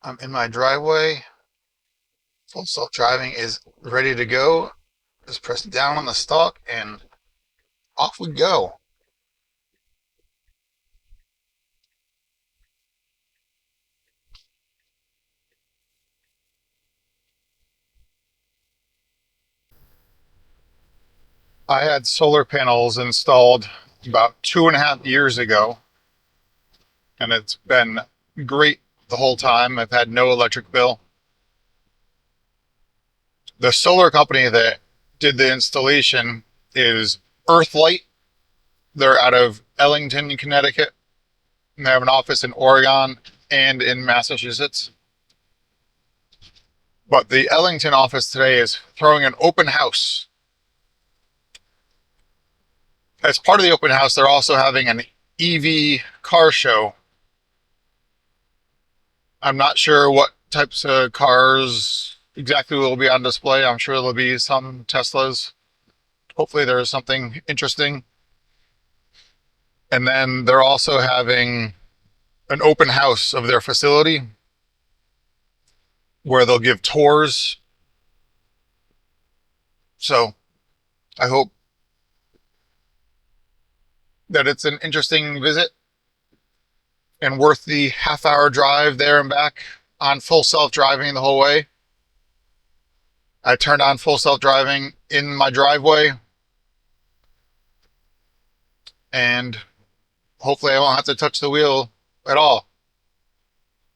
I'm in my driveway. Full self-driving is ready to go. Just press down on the stalk and off we go. I had solar panels installed about 2.5 years ago, and it's been great the whole time. I've had no electric bill. The solar company that did the installation is Earthlight. They're out of Ellington, Connecticut, and they have an office in Oregon and in Massachusetts. But the Ellington office today is throwing an open house. As part of the open house, they're also having an EV car show. I'm not sure what types of cars exactly will be on display. I'm sure there'll be some Teslas. Hopefully there's something interesting. And then they're also having an open house of their facility where they'll give tours. So I hope that it's an interesting visit and worth the half-hour drive there and back on full self-driving the whole way. I turned on full self-driving in my driveway, and hopefully I won't have to touch the wheel at all.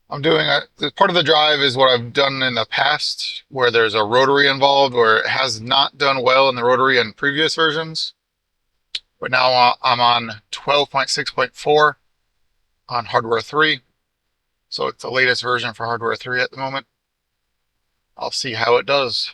I'm doing part of the drive is what I've done in the past, where there's a rotary involved, where it has not done well in the rotary in previous versions. But now I'm on 12.6.4 on hardware 3. So it's the latest version for hardware 3 at the moment. I'll see how it does.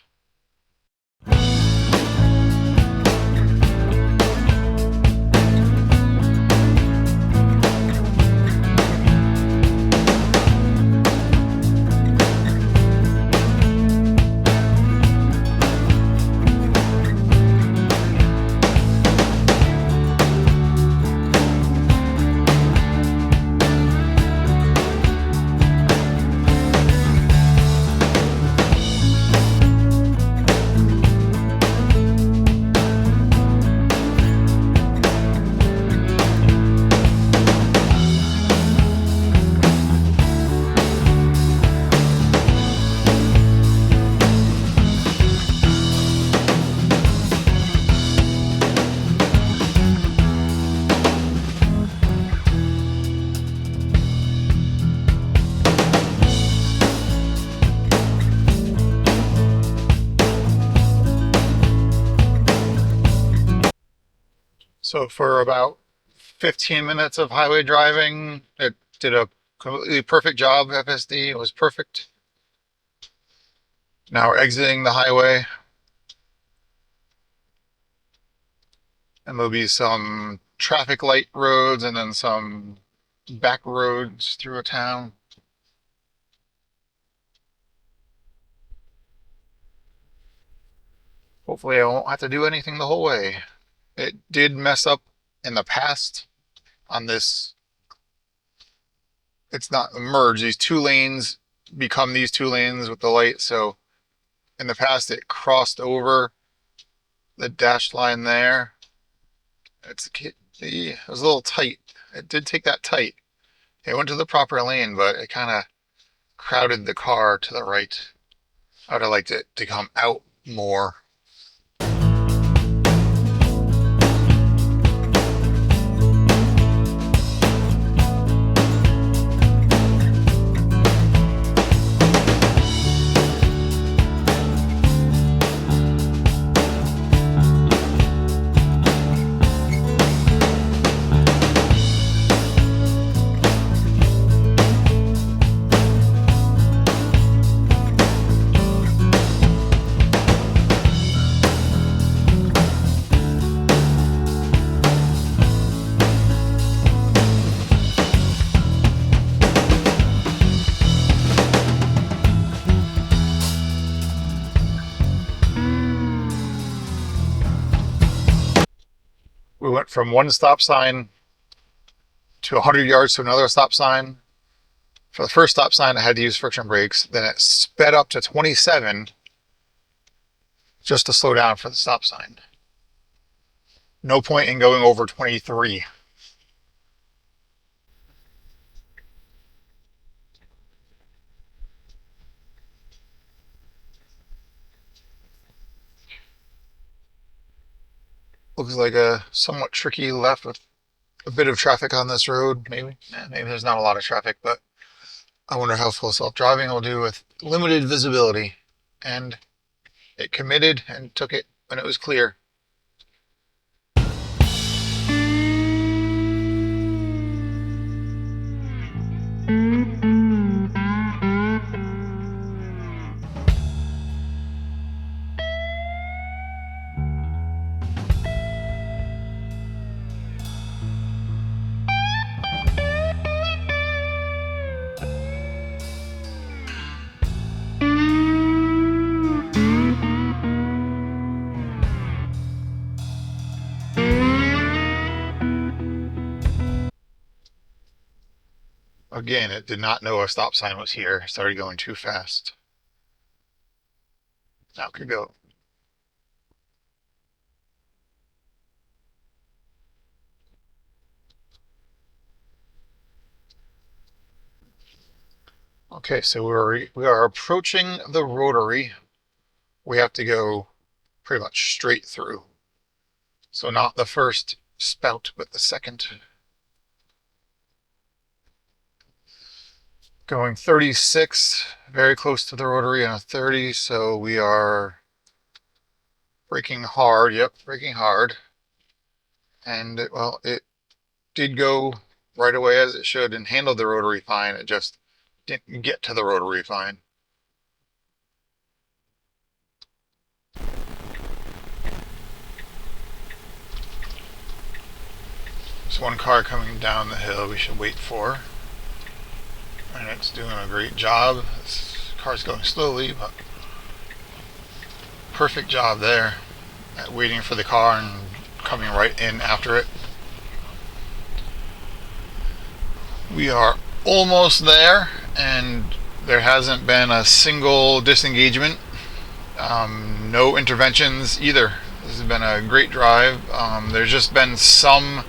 So for about 15 minutes of highway driving, it did a completely perfect job. FSD, it was perfect. Now we're exiting the highway, and there'll be some traffic light roads and then some back roads through a town. Hopefully I won't have to do anything the whole way. It did mess up in the past on this. It's not merged. These two lanes become these two lanes with the light. So in the past, it crossed over the dashed line there. It was a little tight. It did take that tight. It went to the proper lane, but it kind of crowded the car to the right. I would have liked it to come out more. We went from one stop sign to 100 yards to another stop sign. For the first stop sign, I had to use friction brakes. Then it sped up to 27 just to slow down for the stop sign. No point in going over 23. Looks like a somewhat tricky left with a bit of traffic on this road. Maybe there's not a lot of traffic, but I wonder how full self-driving will do with limited visibility. And it committed and took it when it was clear. Again, it did not know a stop sign was here. It started going too fast. Now it could go. Okay, so we are approaching the rotary. We have to go pretty much straight through. So not the first spout, but the second. Going 36, very close to the rotary on a 30, so we are braking hard. Yep, braking hard. And well, it did go right away as it should and handled the rotary fine. It just didn't get to the rotary fine. There's one car coming down the hill we should wait for. And it's doing a great job. This car's going slowly, but perfect job there at waiting for the car and coming right in after it. We are almost there, and there hasn't been a single disengagement. No interventions either. This has been a great drive. There's just been some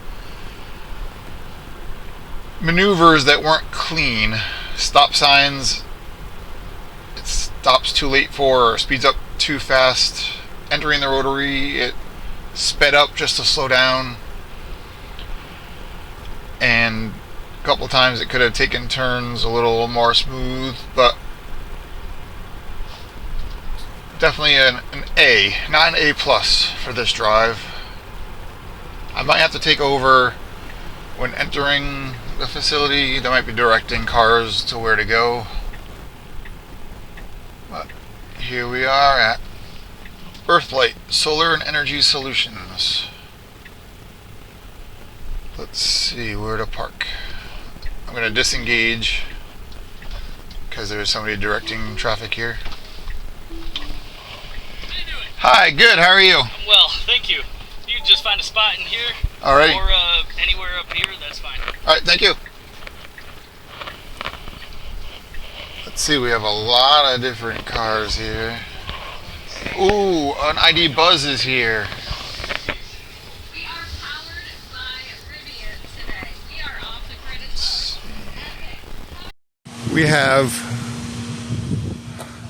maneuvers that weren't clean. Stop signs, it stops too late for, or speeds up too fast. Entering the rotary, it sped up just to slow down. And a couple times it could have taken turns a little more smooth, but definitely an A, not an A plus for this drive. I might have to take over when entering the facility. They might be directing cars to where to go. But here we are at Earthlight Solar and Energy Solutions. Let's see where to park. I'm going to disengage because there's somebody directing traffic here. How you doing? Hi, good. How are you? I'm well, thank you. You can just find a spot in here. All right. Or anywhere up here, that's fine. All right, thank you. Let's see, we have a lot of different cars here. Ooh, an ID Buzz is here. We are powered by Rivian today. We are off the grid as well. We have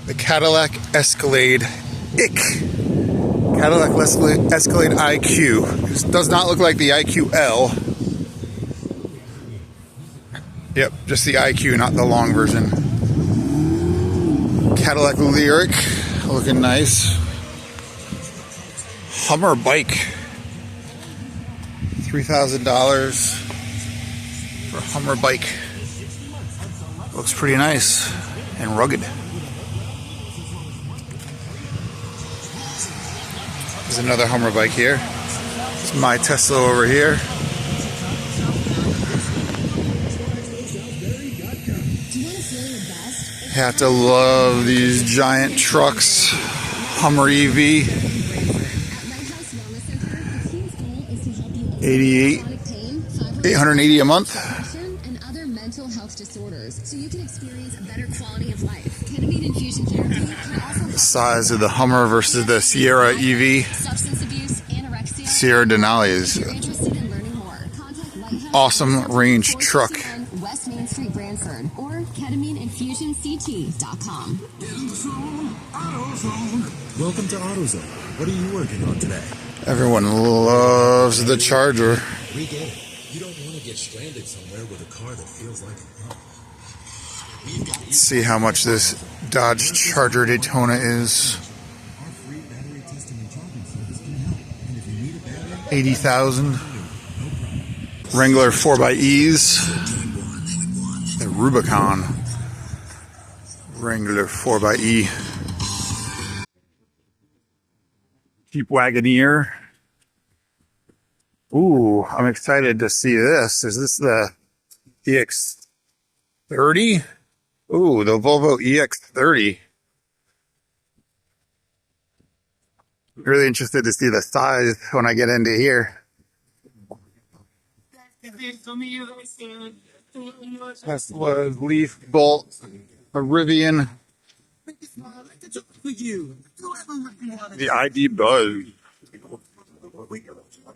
the Cadillac Escalade IC. Cadillac Escalade IQ. This does not look like the IQL. Yep, just the IQ, not the long version. Cadillac Lyric, looking nice. Hummer bike, $3,000 for a Hummer bike. Looks pretty nice and rugged. There's another Hummer bike here. It's my Tesla over here. Have to love these giant trucks. Hummer EV. 880 a month. And other mental health disorders, so you can batteries, a better quality of life. Ketamine infusion therapy can also The size of the Hummer versus the Sierra EV. substance abuse, anorexia. Sierra Denali is If you're interested in learning more, contact Lighthouse awesome range truck. 461 West Main Street, Brantford, or ketameinfusionct.com. Welcome to AutoZone. What are you working on today? Everyone loves the Charger. We get it. You don't want to get stranded somewhere with a car that feels like a pump. We've got Let's see how much this Dodge Charger Daytona is. our free battery testing and charging service can help. And if you need a battery, 80,000. Wrangler 4xEs. The Rubicon. Wrangler 4xE. Jeep Wagoneer. Ooh, I'm excited to see this. Is this the EX30? Ooh, the Volvo EX30. Really interested to see the size when I get into here. Tesla's Leaf, Bolt, a Rivian. The ID Buzz.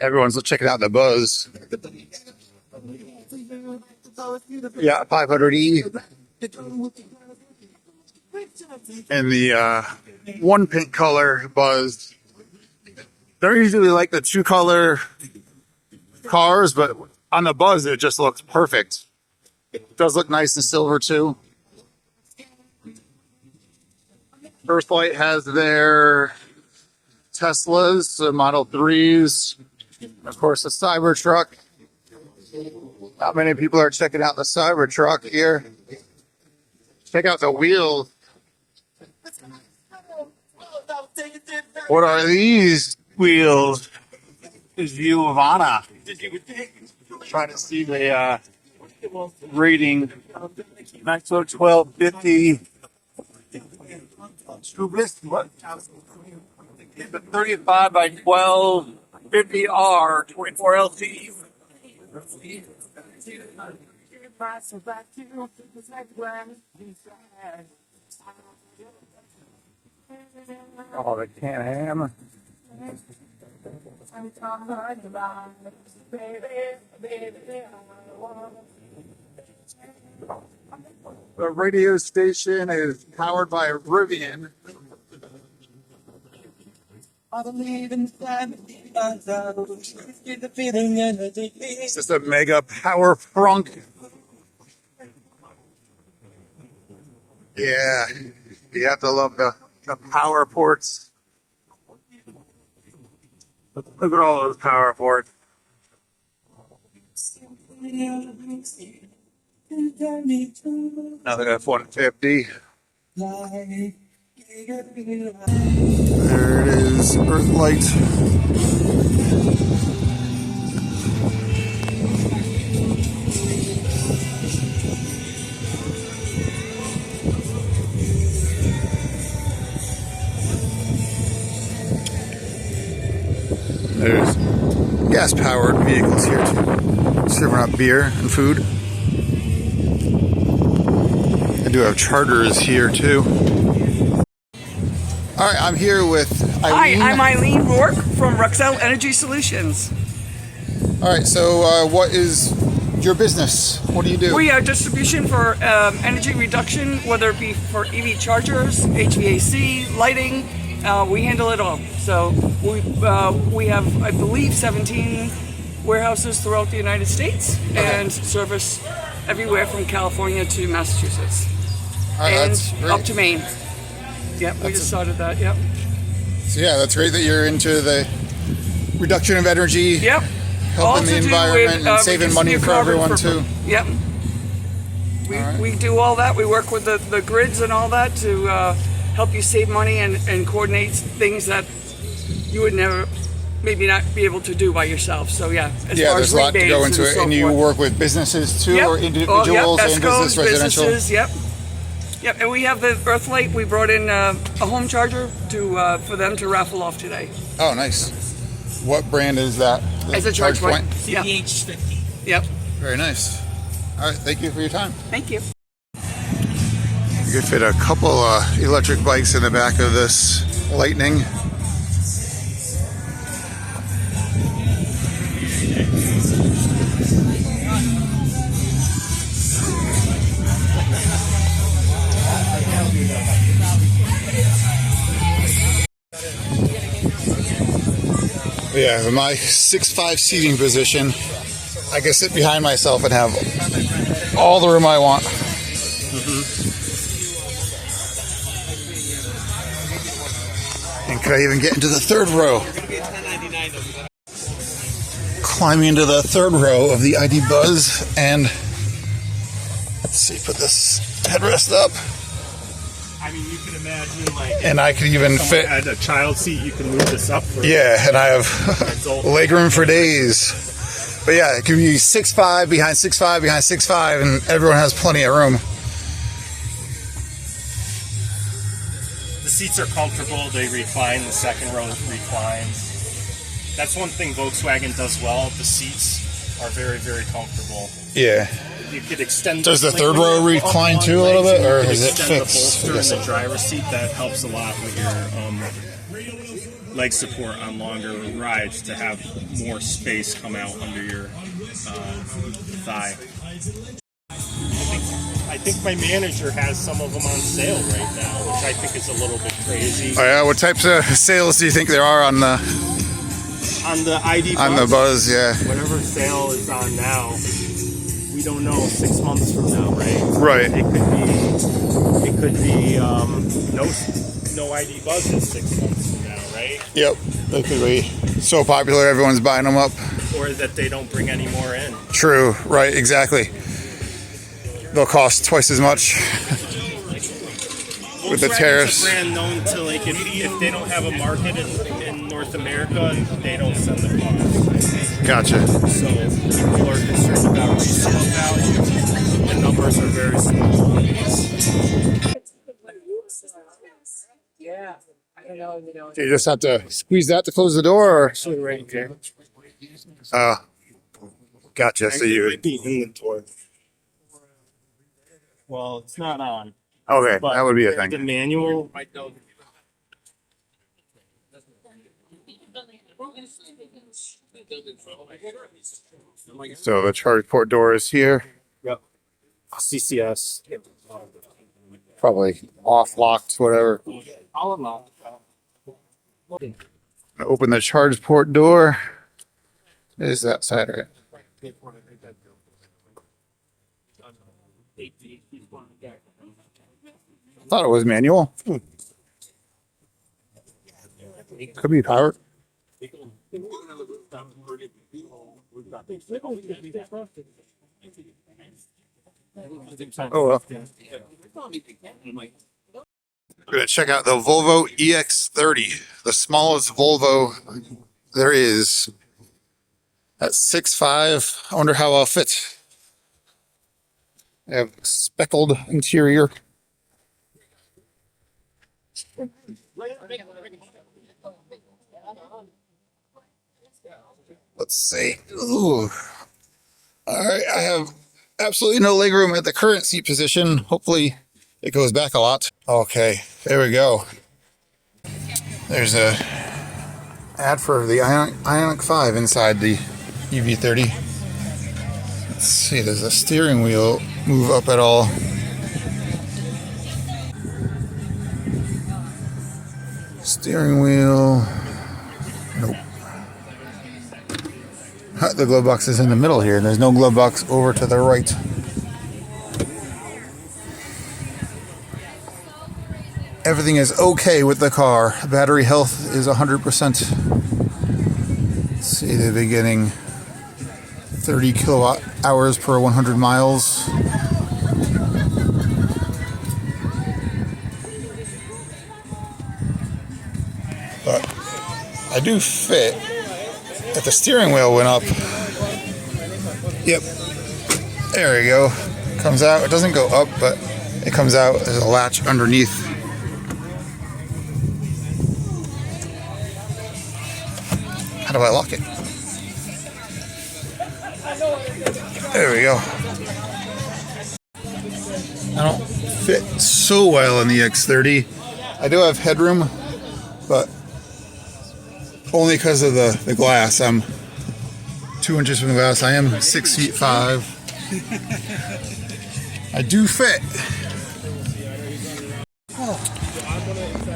Everyone's checking out the Buzz. Yeah, 500E. And the one pink color Buzz. They're usually like the two color cars, but on the Buzz it just looks perfect. It does look nice in silver too. Earthlight has their Teslas, the Model 3s, of course the Cybertruck. Not many people are checking out the Cybertruck here. Check out the wheels. What are these wheels? Is Giovanna trying to see the rating? Maxwell 1250. What? The 35 by 12 50R 24 LT. Oh, the Can-Am. The radio station is powered by Rivian. It's just a mega power frunk. Yeah, you have to love the power ports. Look at all those power ports. Another F-150. There it is, Earthlight. There's gas-powered vehicles here too, serving up beer and food. I do have chargers here too. All right, I'm here with Eileen. Hi, I'm Eileen Rourke from Rexel Energy Solutions. All right, so what is your business? What do you do? We are distribution for energy reduction, whether it be for EV chargers, HVAC, lighting. We handle it all. So we have, I believe, 17 warehouses throughout the United States and service everywhere from California to Massachusetts and that's great. up to Maine. Yep, we just started that. Yep. So yeah, that's great that you're into the reduction of energy, Yep. helping the environment, and saving money for everyone too. Yep. We do all that. We work with the grids and all that to help you save money and coordinate things that you would never, maybe not be able to do by yourself. So yeah, as Yeah, far there's as a lot to rebates go into it, so and you forth. work with businesses too, Yep. or individuals and business ESCOs, residential. businesses, yep. Yep, and we have the Earthlight. We brought in a home charger to for them to raffle off today. Oh, nice. What brand is that? As a charge point. Yep. CH50. Yep. Very nice. All right, thank you for your time. Thank you. You could fit a couple electric bikes in the back of this Lightning. Yeah, in my 6'5" seating position, I can sit behind myself and have all the room I want. And could I even get into the third row? Climbing into the third row of the ID Buzz, and let's see, put this headrest up. I mean, you can imagine, like, and I could even fit at a child seat. You can move this up. Yeah, and I have leg room for days. But yeah, it could be 6'5" behind 6'5" behind 6'5", and everyone has plenty of room. The seats are comfortable. They recline. The second row reclines. That's one thing Volkswagen does well. The seats are very, very comfortable. Yeah. You could extend. Does the third row recline too a little bit, or is it fixed? The bolster in the driver's seat, that helps a lot with your leg support on longer rides, to have more space come out under your thigh. I think my manager has some of them on sale right now, which I think is a little bit crazy. Oh yeah, what types of sales do you think there are on the ID Buzz? On the Buzz, yeah. Whatever sale is on now, we don't know 6 months from now, right? Right. It could be no ID Buzzes 6 months from now, right? Yep. They could be so popular, everyone's buying them up. Or that they don't bring any more in. True. Right. Exactly. They'll cost twice as much. With the tariffs. Volkswagen's a brand known to, like, if they don't have a market in North America, they don't send the cars. Gotcha. So people are concerned about resale value. The numbers are very small. Yeah, I don't know. You just have to squeeze that to close the door, or? Right there. Gotcha. So you. Might be in the door. Well, it's not on. Okay, But that would be a the thing. manual. So the charge port door is here. Yep. CCS. Probably off, locked, whatever. All of them. Open the charge port door. Is that side right? I thought it was manual. Could be powered. Oh well. We're gonna check out the Volvo EX30, the smallest Volvo there is. That's 6'5". I wonder how I'll fit. I have speckled interior. Let's see. Ooh. All right, I have absolutely no legroom at the current seat position. Hopefully it goes back a lot. Okay, there we go. There's a ad for the Ioniq 5 inside the EV30. Let's see, does the steering wheel move up at all? Steering wheel, nope. The glove box is in the middle here, and there's no glove box over to the right. Everything is okay with the car. Battery health is 100%. Let's see, the beginning 30 kilowatt hours per 100 miles. But I do fit. If the steering wheel went up, yep, there we go. Comes out. It doesn't go up, but it comes out. There's a latch underneath. How do I lock it? There we go. I don't fit so well in the X30. I do have headroom, but only because of the glass. I'm 2 inches from the glass. I am 6'5". I do fit.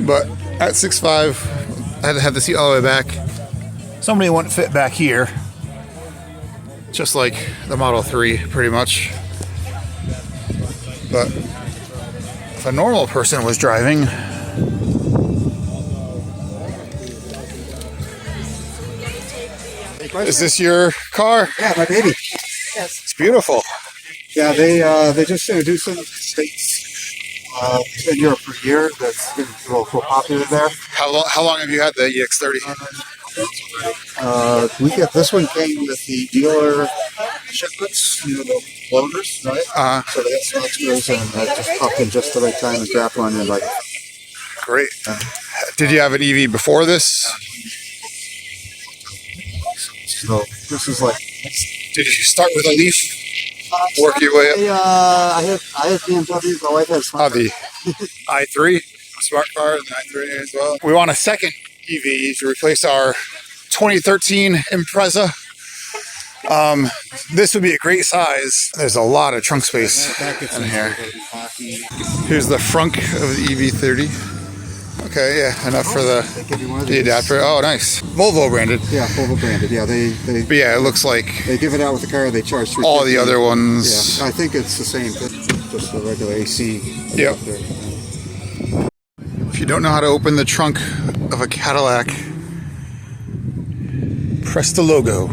But at 6'5", I had to have the seat all the way back. Somebody wouldn't fit back here. Just like the Model 3, pretty much. But if a normal person was driving, is this your car? Yeah, my baby. It's beautiful. Yeah, they just introduced it in the States. It's been Europe for a year. That's been real popular there. How long have you had the EX30? This one came with the dealer shipments, the loaders, right? So they got some extras, and I just popped in just the right time and grabbed one, and like, Great. Did you have an EV before this? so this is like. Did you start with a Leaf? Work your way up? I had BMWs. My wife had smart. The i3, smart car, and the i3 as well. We want a second EV to replace our 2013 Impreza. This would be a great size. There's a lot of trunk space in here. Here's the frunk of the EV30. Okay, yeah, enough for the adapter. Oh, nice. Volvo branded. Yeah, Volvo branded. Yeah, But yeah, it looks like they give it out with the car. They charge $350. all the other ones. Yeah, I think it's the same thing, just the regular AC. Yep. If you don't know how to open the trunk of a Cadillac, press the logo.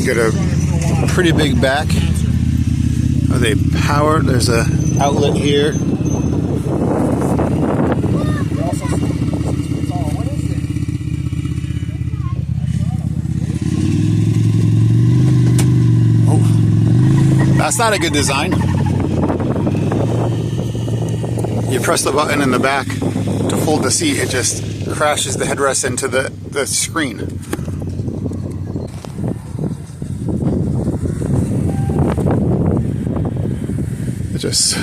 Get a pretty big back. Are they powered? There's a outlet here. Oh, that's not a good design. You press the button in the back to fold the seat, it just crashes the headrest into the screen. Just I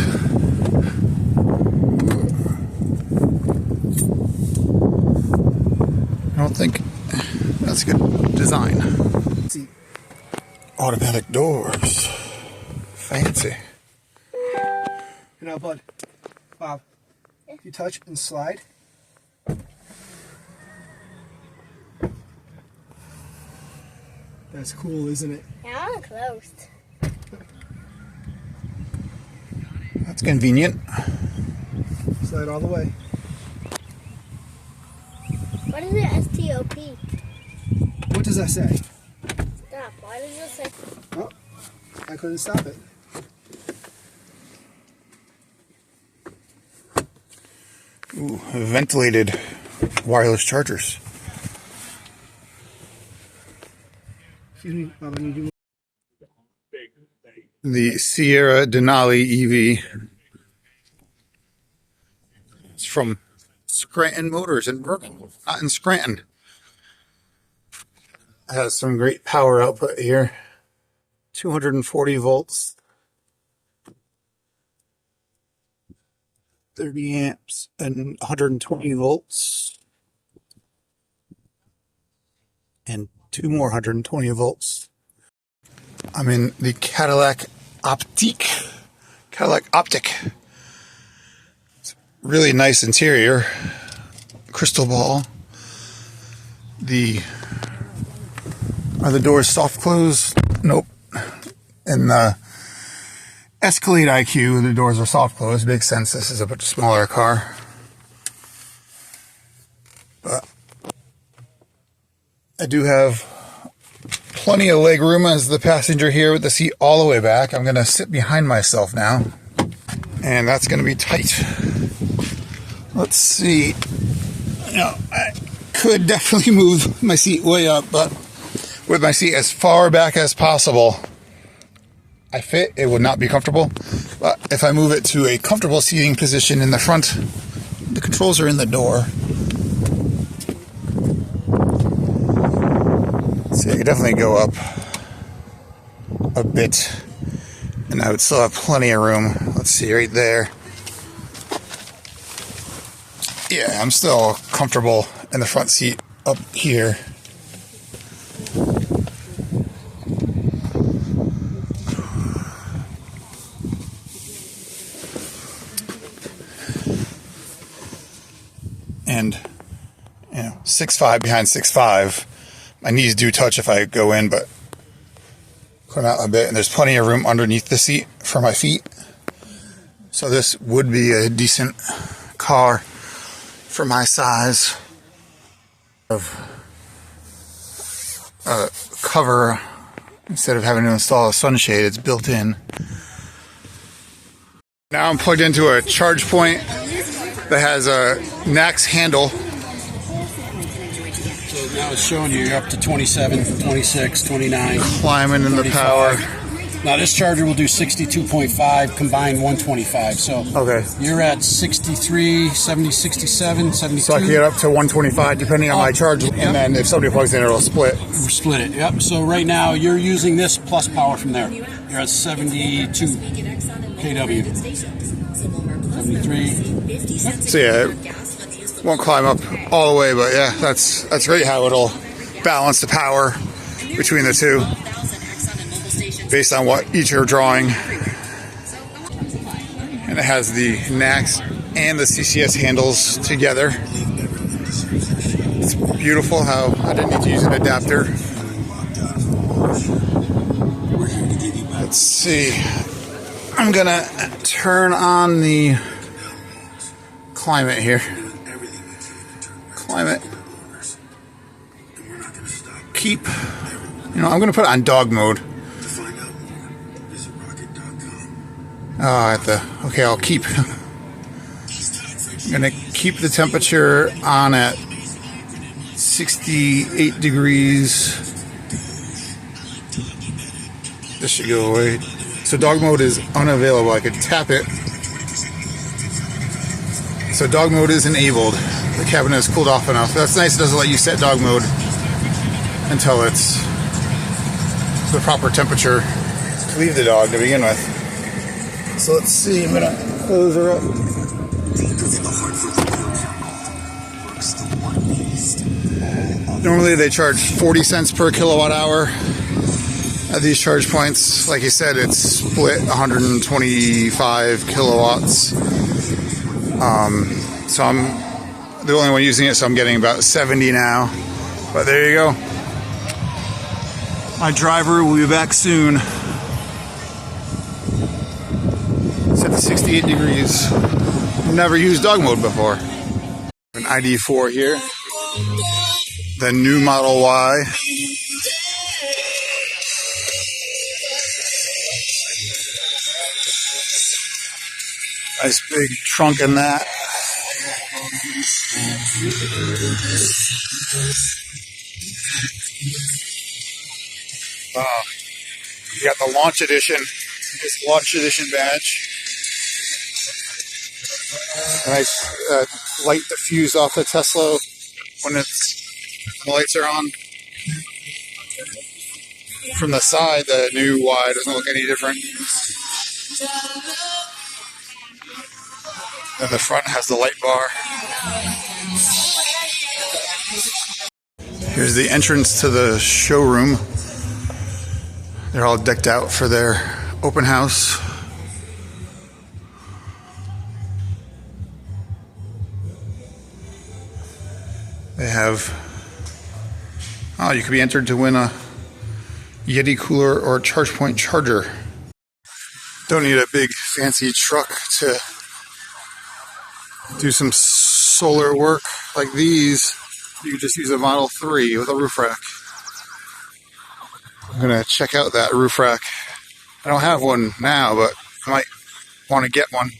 don't think that's a good design. Automatic doors. Fancy. You know, bud, Bob, if you touch and slide. That's cool, isn't it? Yeah, I'm close. That's convenient. Slide all the way. What is it? STOP. What does that say? Stop. Why does it say? Oh, I couldn't stop it. Ooh, ventilated wireless chargers. Excuse me, Bob, I need you. The Sierra Denali EV. It's from Scranton Motors in Bergen, not in Scranton. It has some great power output here. 240 volts. 30 amps and 120 volts. And two more 120 volts. I'm in the Cadillac Optique. It's really nice interior. Crystal ball. Are the doors soft close? Nope. In the Escalade IQ, the doors are soft closed. Makes sense. This is a much smaller car. But I do have plenty of leg room as the passenger here with the seat all the way back. I'm going to sit behind myself now. And that's going to be tight. Let's see. I could definitely move my seat way up, but with my seat as far back as possible, I fit. It would not be comfortable. But if I move it to a comfortable seating position in the front, the controls are in the door. Let's see, They could definitely go up a bit, and I would still have plenty of room. Let's see, right there. Yeah, I'm still comfortable in the front seat up here. And, 6'5" behind 6'5". My knees do touch if I go in, but come out a bit, and there's plenty of room underneath the seat for my feet. So this would be a decent car for my size. Of cover, instead of having to install a sunshade, it's built in. Now I'm plugged into a charge point that has a NAX handle. So now it's showing you're up to 27, 26, 29. Climbing in the 35. power. Now this charger will do 62.5 combined 125. So Okay. you're at 63, 70, 67, 72. So I can get up to 125 depending on my charge, Yep. and then if somebody plugs in, it'll split. Split it. Yep. So right now you're using this plus power from there. You're at 72 kW. 73. So yeah, it won't climb up all the way, but yeah, that's great how it'll balance the power between the two based on what each are drawing. And it has the NAX and the CCS handles together. It's beautiful how I didn't need to use an adapter. Let's see. I'm gonna turn on the climate here. Climate. Keep. I'm gonna put it on dog mode. Okay, I'll keep. I'm gonna keep the temperature on at 68 degrees. This should go away. So dog mode is unavailable. I could tap it. So dog mode is enabled. The cabin has cooled off enough. That's nice. It doesn't let you set dog mode until it's the proper temperature to leave the dog to begin with. So let's see. I'm gonna close her up. Normally they charge 40 cents per kilowatt hour at these charge points. Like you said, it's split 125 kilowatts. So I'm the only one using it, so I'm getting about 70 now. But there you go. My driver will be back soon. It's at 68 degrees. Never used dog mode before. An ID4 here. The new Model Y. Nice big trunk in that. You got the launch edition. This launch edition badge. Nice light diffuse off the Tesla when the lights are on. From the side, the new Y doesn't look any different. And the front has the light bar. Here's the entrance to the showroom. They're all decked out for their open house. They have, you could be entered to win a Yeti cooler or ChargePoint charger. Don't need a big fancy truck to do some solar work like these. You can just use a Model 3 with a roof rack. I'm gonna check out that roof rack. I don't have one now, but I might want to get one.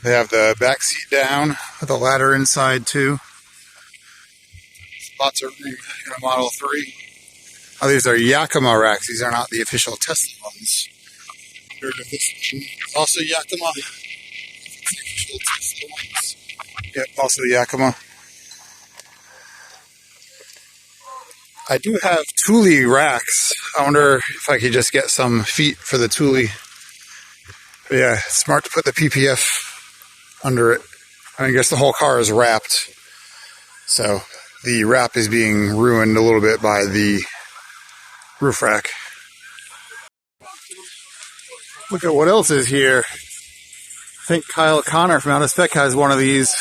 They have the back seat down with a ladder inside too. Lots of room in a Model 3. Oh, these are Yakima racks. These are not the official Tesla ones. This one is also Yakima. Official Tesla ones. Yep, also Yakima. I do have Thule racks. I wonder if I could just get some feet for the Thule. But yeah, it's smart to put the PPF under it. I guess the whole car is wrapped. So the wrap is being ruined a little bit by the roof rack. Look at what else is here. I think Kyle Connor from Out of Spec has one of these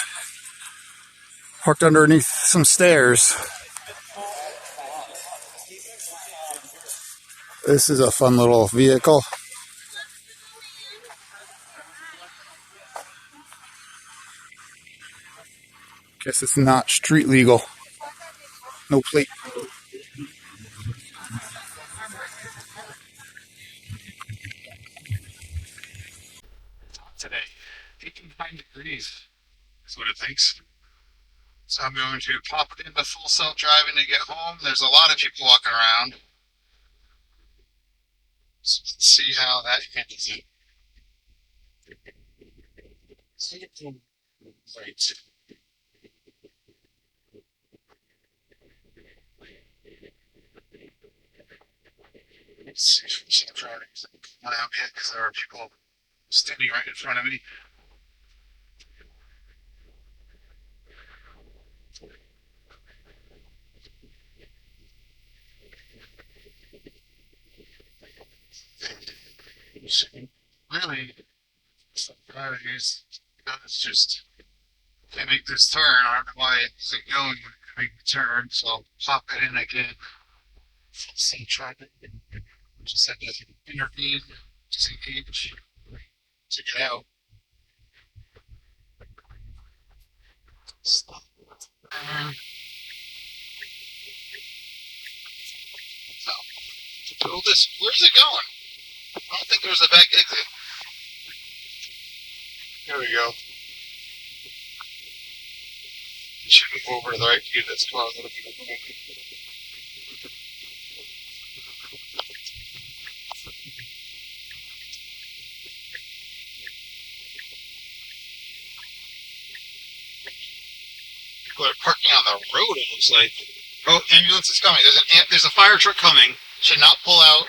parked underneath some stairs. This is a fun little vehicle. Guess it's not street legal. No plate. Today, 89 degrees is what it thinks. So I'm going to pop it into full self-driving to get home. There's a lot of people walking around. So let's see how that handles it. Right. Let's see if I'm driving. Not out yet because there are people standing right in front of me. Really, driving is it's just can't make this turn. I don't know why it's going to make the turn, so I'll pop it in again. See, try it. Just have to intervene, disengage, to get out. Stop. So, to build this, where's it going? I don't think there's a back exit. There we go. It should move over to the right to get this car a little bit of movement. People are parking on the road, it looks like. Oh, ambulance is coming. There's a fire truck coming. Should not pull out.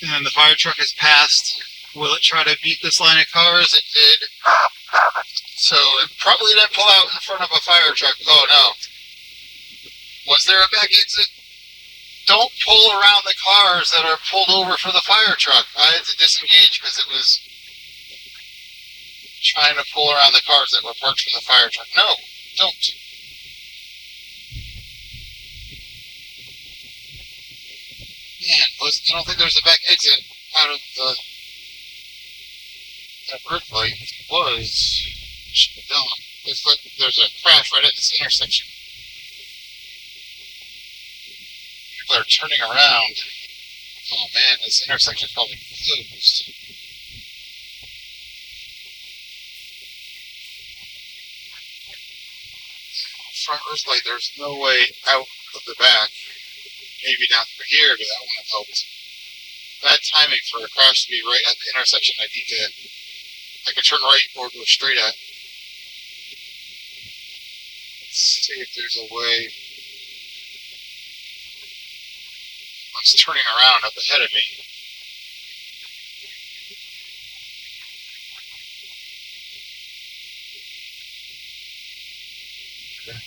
And then the fire truck has passed. Will it try to beat this line of cars? It did. So it probably didn't pull out in front of a fire truck. Oh no. Was there a back exit? Don't pull around the cars that are pulled over for the fire truck. I had to disengage because it was trying to pull around the cars that were parked for the fire truck. No, don't. Man, I don't think there's a back exit out of the Earthlight. Was should have done. There's a crash right at this intersection. People are turning around. Oh man, this intersection is probably closed. Front Earthlight, there's no way out of the back. Maybe down through here, but that wouldn't have helped. Bad timing for a crash to be right at the intersection I could turn right or go straight at. Let's see if there's a way. It's turning around up ahead of me. Okay.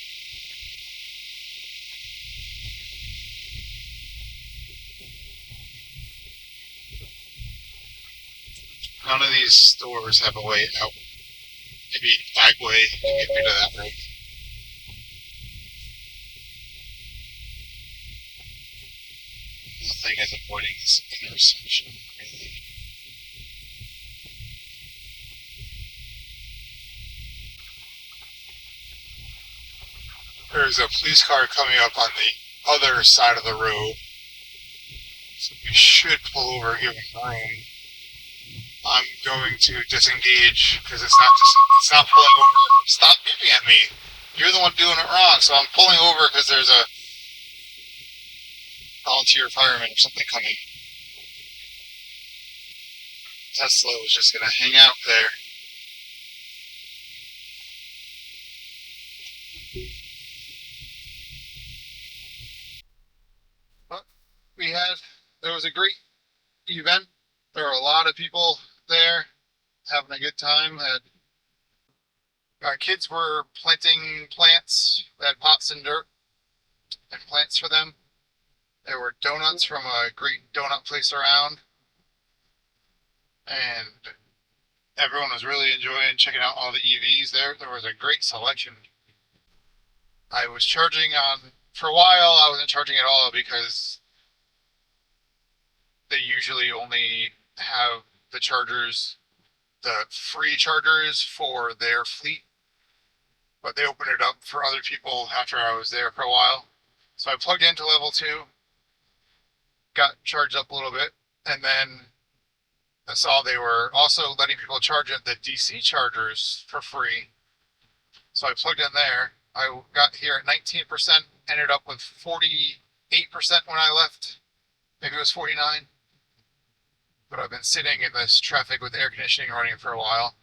None of these stores have a way out. Maybe Agway can get me to that road. Nothing is avoiding this intersection, really. There's a police car coming up on the other side of the road. So we should pull over, give him room. I'm going to disengage because it's not pulling over. Stop beeping at me. You're the one doing it wrong. So I'm pulling over because there's a volunteer fireman or something coming. Tesla was just going to hang out there. It was a great event. There were a lot of people there having a good time. Our kids were planting plants. They had pots and dirt and plants for them. There were donuts from a great donut place around. And everyone was really enjoying checking out all the EVs there. There was a great selection. I was charging for a while, I wasn't charging at all because they usually only have the free chargers for their fleet. But they opened it up for other people after I was there for a while. So I plugged into level 2, got charged up a little bit, and then I saw they were also letting people charge at the DC chargers for free. So I plugged in there. I got here at 19%, ended up with 48% when I left. Maybe it was 49. But I've been sitting in this traffic with air conditioning running for a while.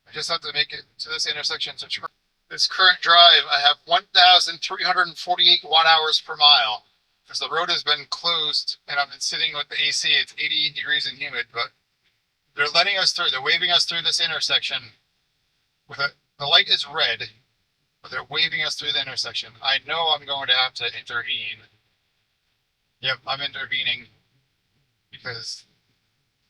I just have to make it to this intersection to charge. This current drive, I have 1,348 watt hours per mile. Because the road has been closed and I've been sitting with the AC, it's 88 degrees and humid, but they're letting us through. They're waving us through this intersection. The light is red, but they're waving us through the intersection. I know I'm going to have to intervene. Yep, I'm intervening because,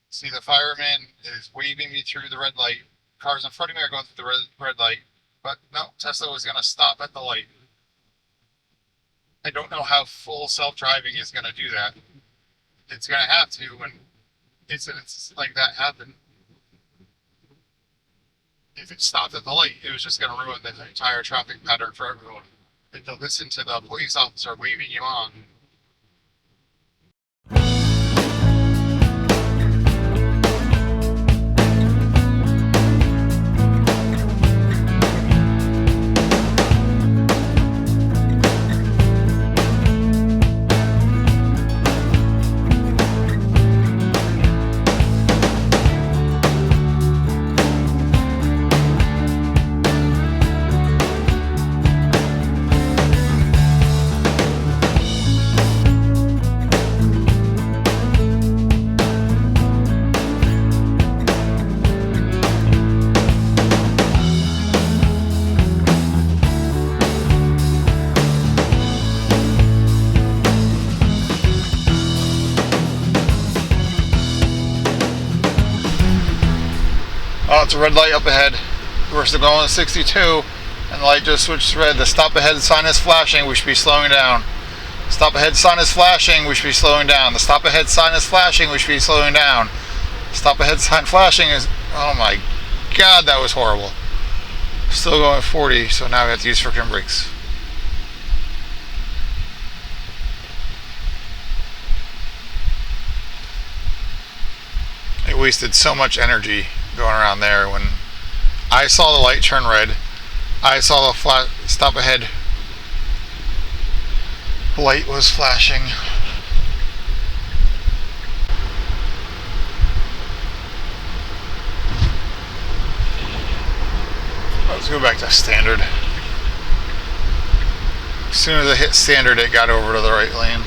see, the fireman is waving me through the red light. Cars in front of me are going through the red light, but no, Tesla was going to stop at the light. I don't know how full self-driving is going to do that. It's going to have to when incidents like that happen. If it stopped at the light, it was just going to ruin the entire traffic pattern for everyone. And to listen to the police officer waving you on. Oh, it's a red light up ahead. We're still going at 62, and the light just switched to red. The stop ahead sign is flashing. We should be slowing down. Stop ahead sign is flashing. We should be slowing down. The stop ahead sign is flashing. We should be slowing down. Stop ahead sign flashing is. Oh my God, that was horrible. Still going 40, so now we have to use friction brakes. It wasted so much energy going around there. When I saw the light turn red, I saw the stop ahead light was flashing. Let's go back to standard. As soon as I hit standard, it got over to the right lane.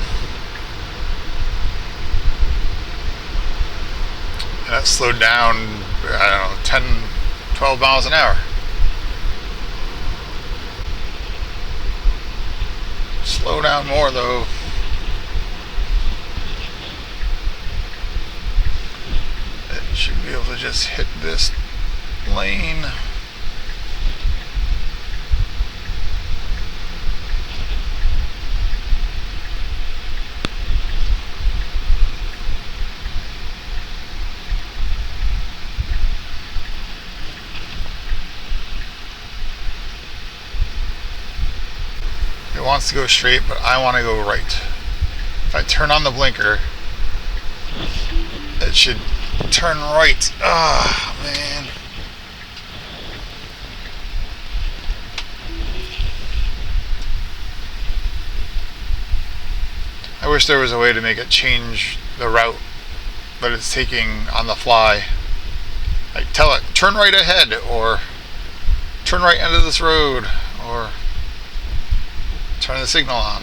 And that slowed down, I don't know, 10, 12 miles an hour. Slow down more though. It should be able to just hit this lane. It wants to go straight, but I want to go right. If I turn on the blinker, it should turn right. Ah, man. I wish there was a way to make it change the route that it's taking on the fly. Like tell it, turn right ahead, or turn right into this road, or turn the signal on.